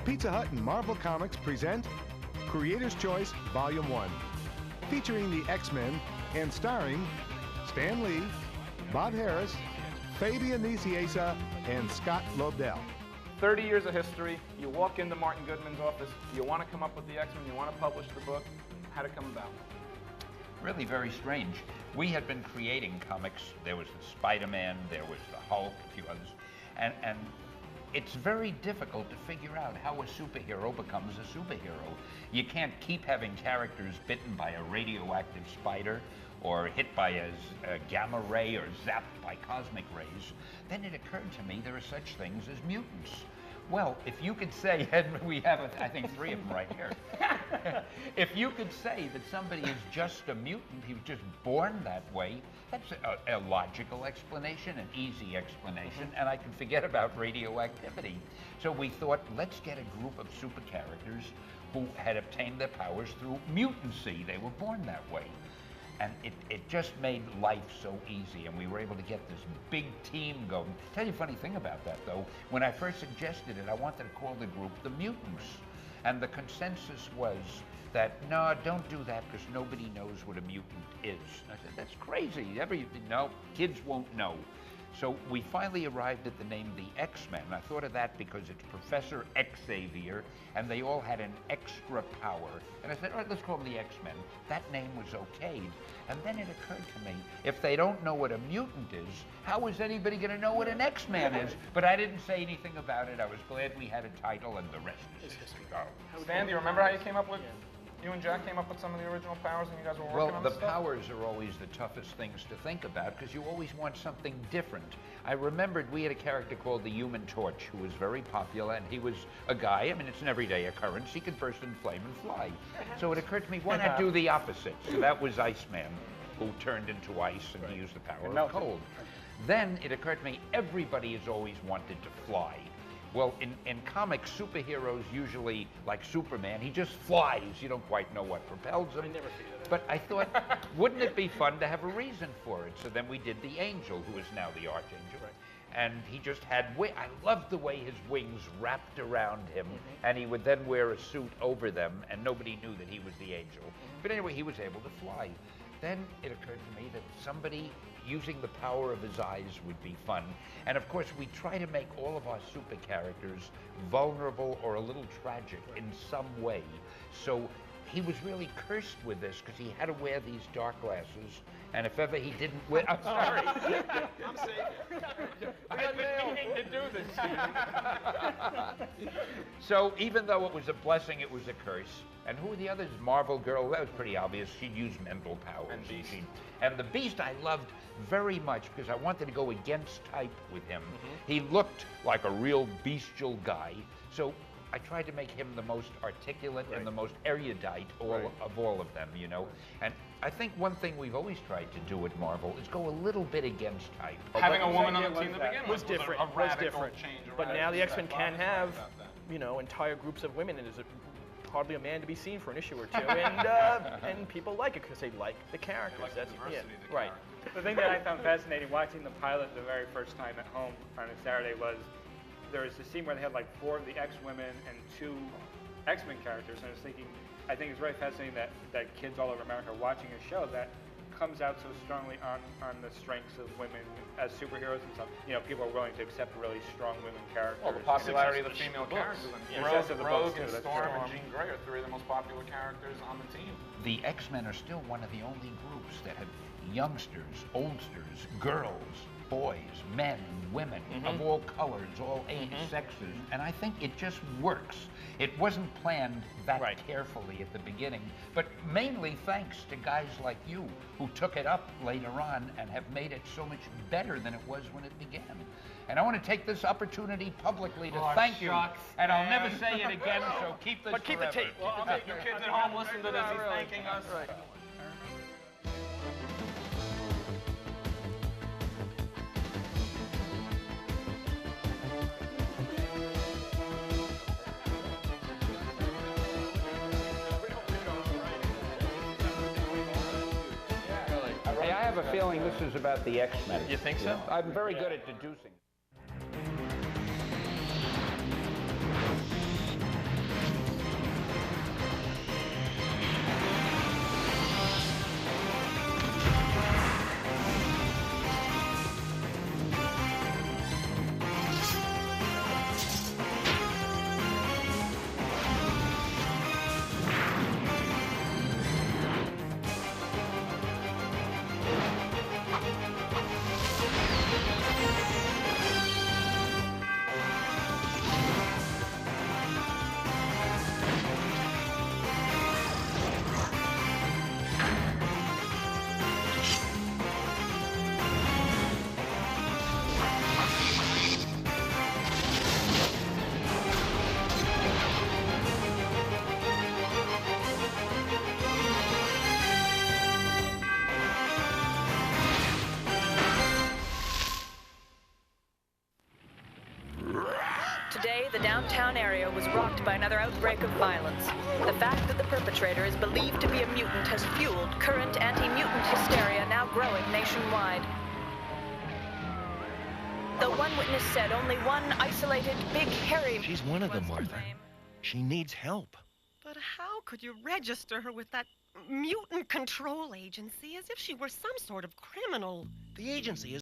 Pizza Hut and Marvel Comics present Creator's Choice Volume 1, featuring the X-Men and starring Stan Lee, Bob Harris, Fabian Nicieza, and Scott Lobdell. 30 years of history. You walk into Martin Goodman's office, you want to come up with the X-Men, you want to publish the book. How'd it come about? Really very strange. We had been creating comics. There was the Spider-Man, there was the Hulk, a few others. And it's very difficult to figure out how a superhero becomes a superhero. You can't keep having characters bitten by a radioactive spider or hit by a gamma ray or zapped by cosmic rays. Then it occurred to me there are such things as mutants. Well, if you could say, and we have, I think, 3 of them right here. If you could say that somebody is just a mutant, he was just born that way, that's a logical explanation, an easy explanation, and I can forget about radioactivity. So we thought, let's get a group of super characters who had obtained their powers through mutancy. They were born that way. And it just made life so easy, and we were able to get this big team going. Tell you a funny thing about that, though. When I first suggested it, I wanted to call the group the Mutants. And the consensus was that, no, don't do that, because nobody knows what a mutant is. And I said, that's crazy. No, kids won't know. So we finally arrived at the name the X-Men. I thought of that because it's Professor Xavier, and they all had an extra power. And I said, all right, let's call them the X-Men. That name was okayed. And then it occurred to me, if they don't know what a mutant is, how is anybody going to know what an X-Man is? But I didn't say anything about it. I was glad we had a title, and the rest is history. Stan, do you remember how you came up with? You and Jack came up with some of the original powers and you guys were working on the stuff? powers are always the toughest things to think about because you always want something different. I remembered we had a character called the Human Torch who was very popular, and he was a guy, I mean, it's an everyday occurrence, he could burst in flame and fly. So it occurred to me, why not do the opposite? So that was Iceman, who turned into ice and he used the power of cold. Then it occurred to me, everybody has always wanted to fly. Well, in comics, superheroes usually, like Superman, he just flies. You don't quite know what propels him. I never figured that. But I thought, wouldn't it be fun to have a reason for it? So then we did the Angel, who is now the Archangel. Right. And he just had I loved the way his wings wrapped around him, and he would then wear a suit over them, and nobody knew that he was the Angel. But anyway, he was able to fly. Then it occurred to me that somebody using the power of his eyes would be fun. And of course, we try to make all of our super characters vulnerable or a little tragic in some way. So he was really cursed with this because he had to wear these dark glasses, and if ever he didn't wear, I'm sorry. I'm safe. I've been meaning to do this. So even though it was a blessing, it was a curse. And who were the others? Marvel Girl, that was pretty obvious. She'd use mental powers. And Beast. And the Beast I loved very much because I wanted to go against type with him. He looked like a real bestial guy. So I tried to make him the most articulate and the most erudite of all of them, you know. And I think one thing we've always tried to do at Marvel is go a little bit against type. Having a woman on the team to begin with was different. a radical change. But now the X-Men can have, you know, entire groups of women, and there's hardly a man to be seen for an issue or two, and people like it because they like the characters. Like That's the diversity of the right. characters. The thing that I found fascinating watching the pilot the very first time at home on a Saturday was there was a scene where they had like 4 of the X-women and 2 X-Men characters, and I was thinking, I think it's very fascinating that kids all over America are watching a show that comes out so strongly on the strengths of women as superheroes and stuff. You know, people are willing to accept really strong women characters. Well, the popularity of the female characters. Rogue and That's Storm true. and Jean Grey are 3 of the most popular characters on the team. The X-Men are still one of the only groups that have youngsters, oldsters, girls, boys, men, women of all colors, all sexes, and I think it just works. It wasn't planned that carefully at the beginning, but mainly thanks to guys like you who took it up later on and have made it so much better than it was when it began. And I want to take this opportunity publicly to thank you, and I'll never say it again, so keep this But keep the tape. Well, I'll make you kids at home listen to this. He's thanking us. Right. Hey, I have a feeling this is about the X-Men. You think so? I'm very good at deducing. downtown area was rocked by another outbreak of violence. The fact that the perpetrator is believed to be a mutant has fueled current anti-mutant hysteria now growing nationwide. Though one witness said only one isolated, big, hairy... She's one of them, Martha. She needs help. But how could you register her with that mutant control agency as if she were some sort of criminal? The agency is